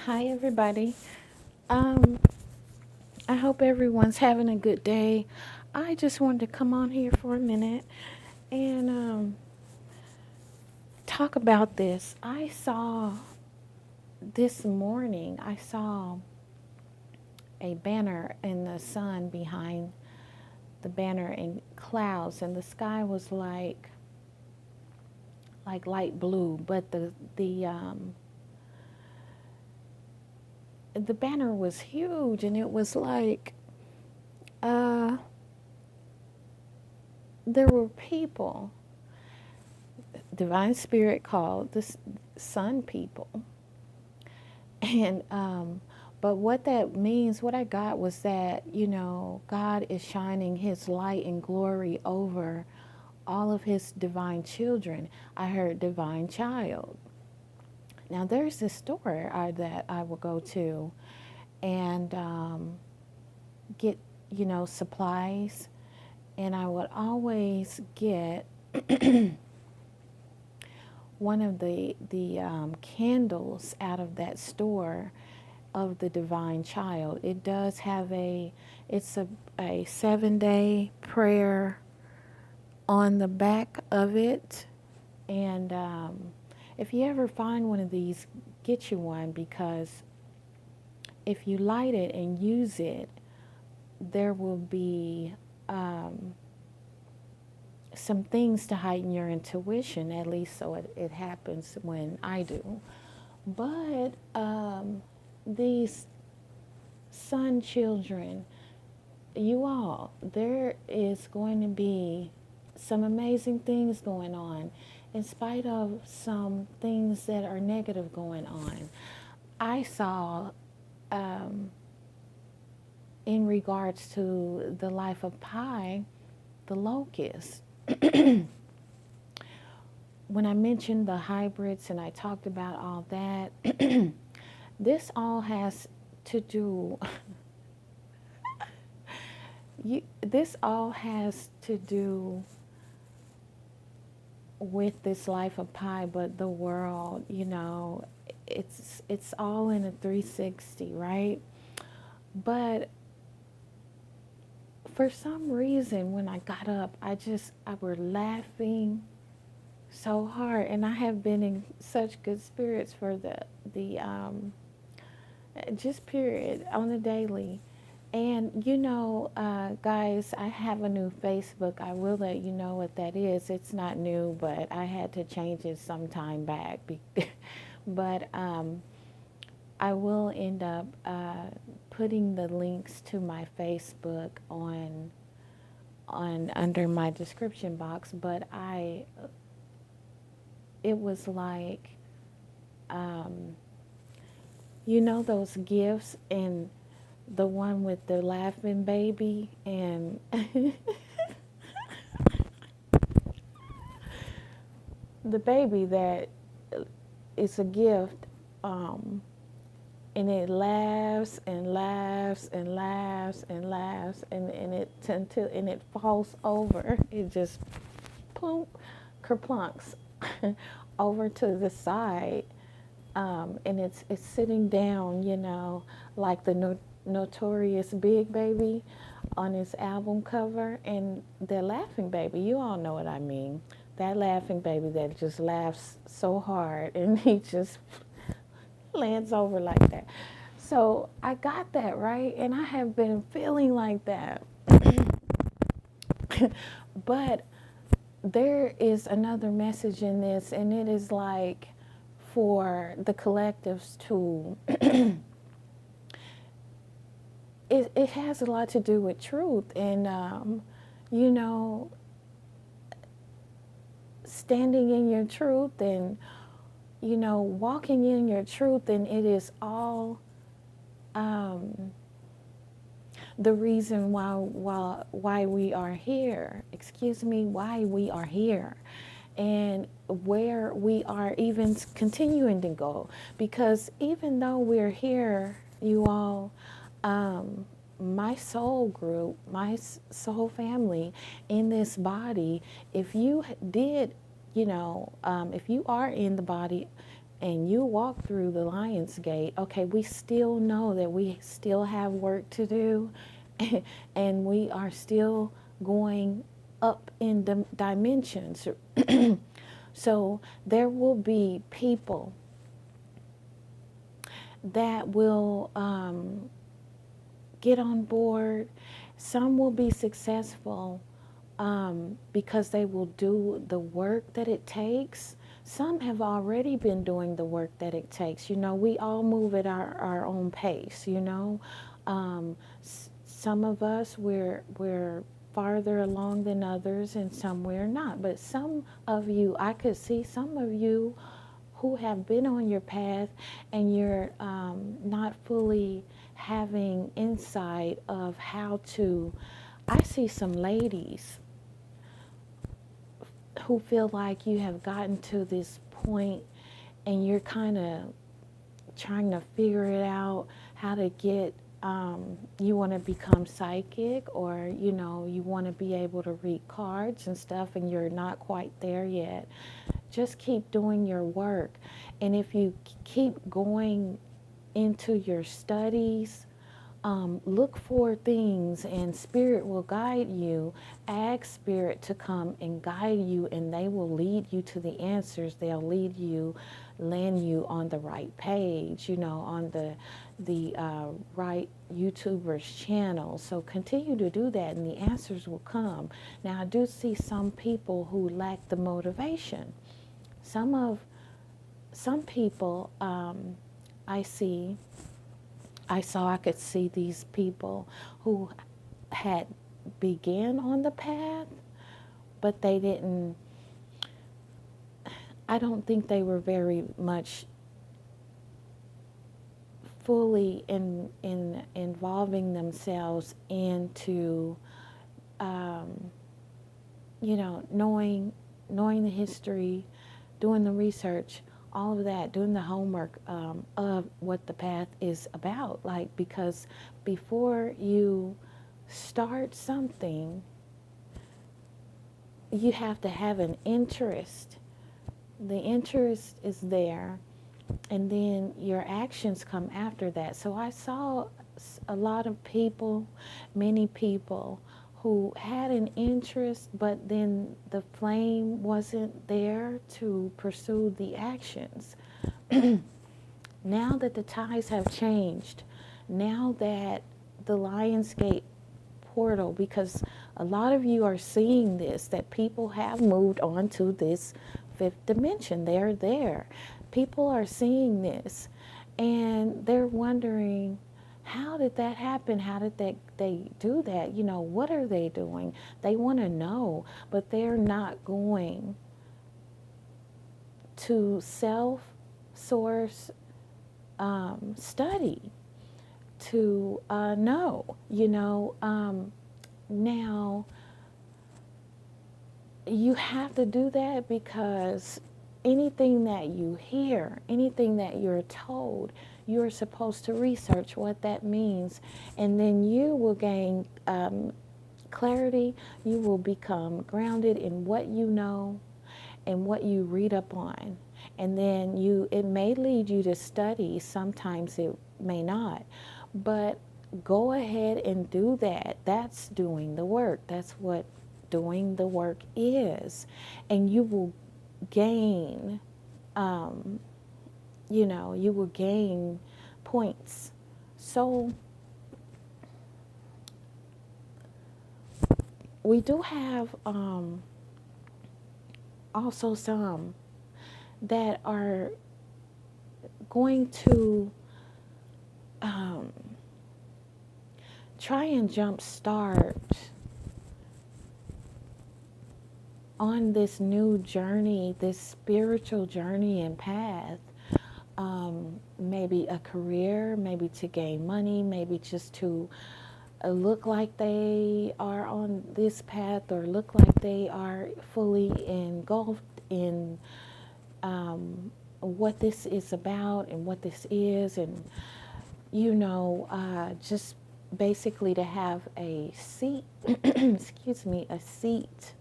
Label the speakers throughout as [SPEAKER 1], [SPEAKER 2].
[SPEAKER 1] Hi, everybody. Um, I hope everyone's having a good day. I just wanted to come on here for a minute and talk about this. I saw this morning, I saw a banner in the sun behind the banner in clouds, and the sky was like light blue, but the banner was huge, and it was like uh, there were people. Divine Spirit called the Sun people, and but what that means, what I got was that God is shining His light and glory over all of His divine children. I heard divine child. Now there's this store that I will go to and get supplies, and I would always get one of the candles out of that store of the divine child. It does have it's a 7-day prayer on the back of it, and if you ever find one of these, get you one, because if you light it and use it, there will be some things to heighten your intuition, at least so it happens when I do. But these sun children, you all, there is going to be some amazing things going on in spite of some things that are negative going on. I saw in regards to the life of Pi, the locust. When I mentioned the hybrids and I talked about all that, this all has to do, this all has to do with this life of Pi, but the world, it's all in a 360, right? But for some reason, when I got up, I were laughing so hard, and I have been in such good spirits for the just period on the daily. And guys, I have a new Facebook. I will let you know what that is. It's not new, but I had to change it some time back. But I will end up putting the links to my Facebook on under my description box. But it was like, those gifts, and the one with the laughing baby, and the baby that is a gift, and it laughs and laughs and laughs and laughs, and it falls over. It just plunk, kerplunks over to the side, and it's sitting down, like the Notorious Big Baby on his album cover, and the laughing baby. You all know what I mean. That laughing baby that just laughs so hard, and he just lands over like that. So I got that, right, and I have been feeling like that. But there is another message in this, and it is like for the collectives to it has a lot to do with truth, and standing in your truth, and walking in your truth, and it is all the reason why we are here. Excuse me, why we are here, and where we are even continuing to go. Because even though we're here, you all, my soul group, my soul family in this body, if you did, if you are in the body and you walk through the Lion's Gate, okay, we still know that we still have work to do, and we are still going up in the dimensions. So there will be people that will get on board. Some will be successful because they will do the work that it takes. Some have already been doing the work that it takes. You know, we all move at our own pace, you know. Some of us, we're farther along than others, and some we're not. But some of you, I could see some of you who have been on your path, and you're not fully having insight of how to. I see some ladies who feel like you have gotten to this point and you're kind of trying to figure it out, how to get, you want to become psychic, or, you know, you want to be able to read cards and stuff, and you're not quite there yet. Just keep doing your work. And if you keep going into your studies, look for things, and Spirit will guide you. Ask Spirit to come and guide you, and they will lead you to the answers. They'll lead you, land you on the right page, you know, on the right YouTuber's channel. So continue to do that, and the answers will come. Now, I do see some people who lack the motivation. Some people I could see these people who had began on the path, but they didn't, I don't think they were very much fully involving themselves into, you know, knowing the history, doing the research, all of that, doing the homework of what the path is about. Like, because before you start something, you have to have an interest. The interest is there, and then your actions come after that. So I saw a lot of people, many people, who had an interest, but then the flame wasn't there to pursue the actions. Now that the tides have changed, now that the Lionsgate portal, because a lot of you are seeing this, that people have moved on to this fifth dimension. They're there. People are seeing this, and they're wondering, how did that happen? How did they do that? You know, what are they doing? They want to know, but they're not going to self-source study to know, you know. Now, you have to do that, because anything that you hear, anything that you're told, you're supposed to research what that means, and then you will gain clarity. You will become grounded in what you know and what you read up on, and then it may lead you to study. Sometimes it may not, but go ahead and do that. That's doing the work. That's what doing the work is, and you will gain, you know, you will gain points. So we do have also some that are going to try and jumpstart on this new journey, this spiritual journey and path. Maybe a career, maybe to gain money, maybe just to look like they are on this path, or look like they are fully engulfed in what this is about and what this is, and, you know, just basically to have a seat, excuse me, a seat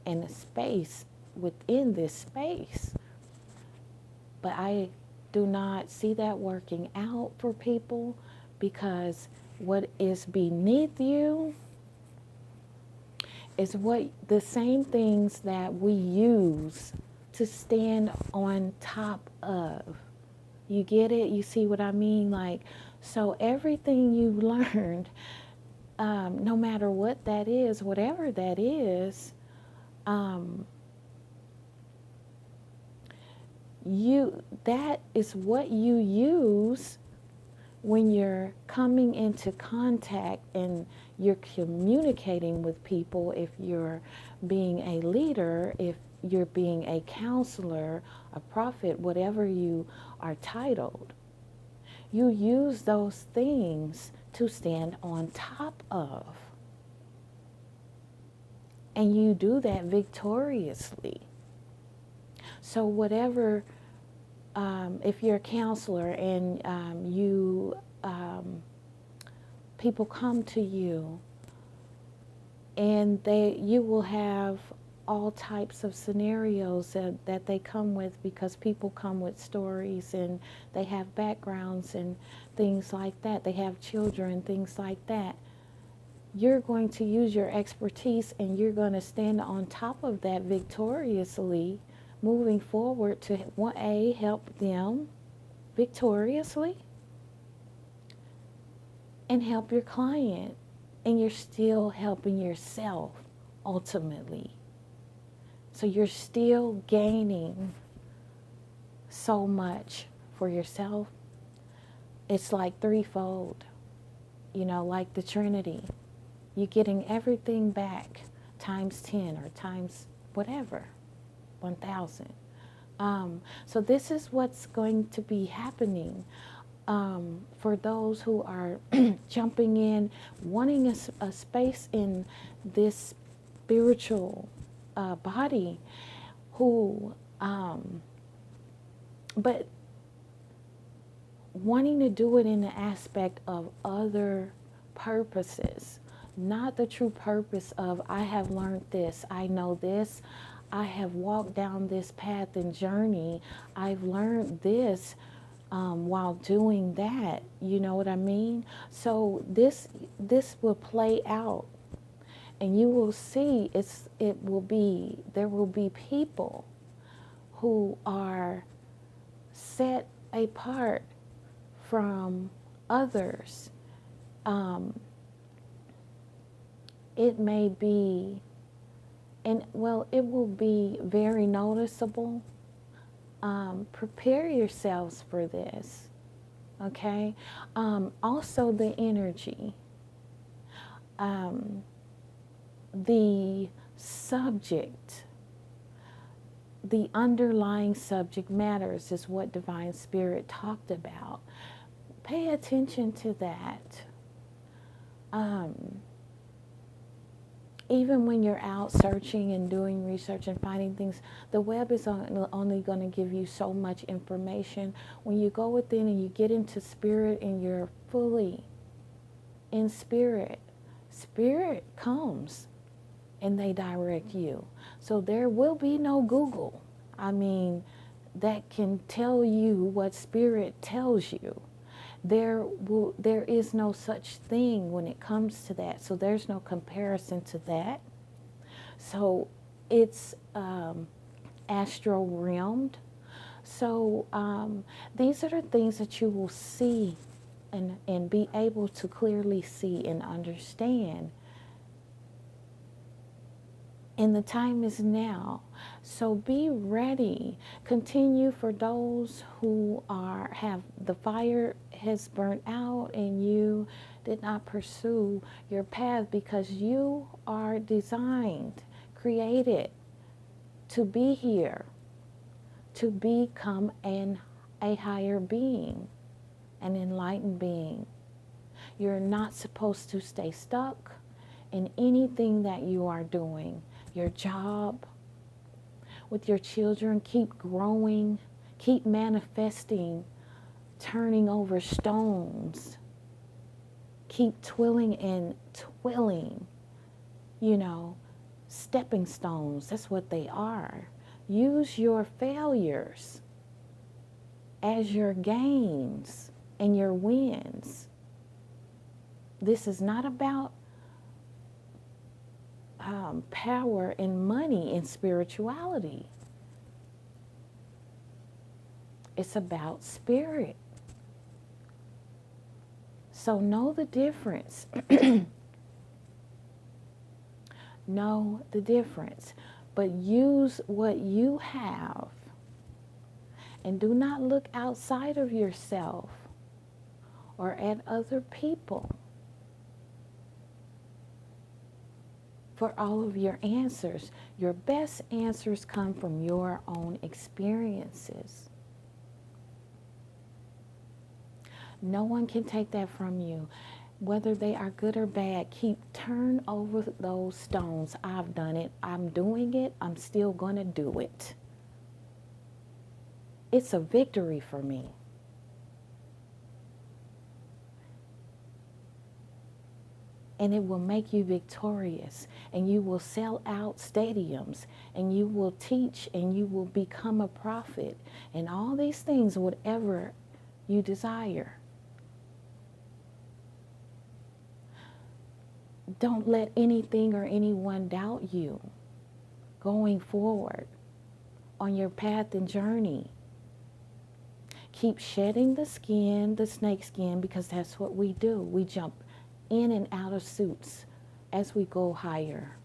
[SPEAKER 1] and a space within this space. But I do not see that working out for people, because what is beneath you is what the same things that we use to stand on top of. You get it? You see what I mean? Like, so everything you've learned, no matter what that is, whatever that is, that is what you use when you're coming into contact and you're communicating with people. If you're being a leader, if you're being a counselor, a prophet, whatever you are titled, you use those things to stand on top of. And you do that victoriously. So whatever, if you're a counselor and people come to you, and you will have all types of scenarios that they come with, because people come with stories and they have backgrounds and things like that. They have children, things like that. You're going to use your expertise and you're going to stand on top of that victoriously, moving forward to help them victoriously and help your client. And you're still helping yourself ultimately. So you're still gaining so much for yourself. It's like threefold, like the Trinity. You're getting everything back times 10 or times whatever, 1,000. So this is what's going to be happening for those who are jumping in, wanting a space in this spiritual body, but wanting to do it in the aspect of other purposes, not the true purpose of, I have learned this, I know this, I have walked down this path and journey, I've learned this while doing that, you know what I mean? So this will play out, and you will see there will be people who are set apart from others. It may be, it will be very noticeable. Prepare yourselves for this, okay? Also the energy. The subject, the underlying subject matters is what Divine Spirit talked about. Pay attention to that. Even when you're out searching and doing research and finding things, the web is only going to give you so much information. When you go within and you get into spirit and you're fully in spirit, spirit comes and they direct you. So there will be no Google, that can tell you what spirit tells you. There is no such thing when it comes to that. So there's no comparison to that. So it's astral realmed. So these are the things that you will see and be able to clearly see and understand. And the time is now. So be ready. Continue for those who have the fire has burnt out and you did not pursue your path, because you are designed, created to be here, to become a higher being, an enlightened being. You're not supposed to stay stuck in anything that you are doing. Your job, with your children, keep growing, keep manifesting, turning over stones, keep twirling and twirling, stepping stones. That's what they are. Use your failures as your gains and your wins. This is not about power and money and spirituality. It's about spirit. So know the difference. Know the difference. But use what you have. And do not look outside of yourself or at other people for all of your answers. Your best answers come from your own experiences. No one can take that from you. Whether they are good or bad, turn over those stones. I've done it. I'm doing it. I'm still going to do it. It's a victory for me. And it will make you victorious. And you will sell out stadiums. And you will teach. And you will become a prophet. And all these things, whatever you desire. Don't let anything or anyone doubt you going forward on your path and journey. Keep shedding the skin, the snake skin, because that's what we do. We jump in and out of suits as we go higher.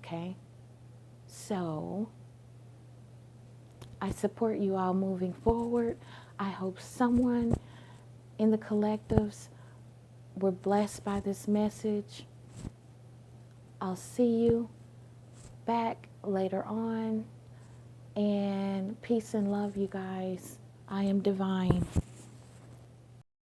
[SPEAKER 1] Okay? So, I support you all moving forward. I hope someone in the collectives were blessed by this message. I'll see you back later on. And peace and love, you guys. I am divine.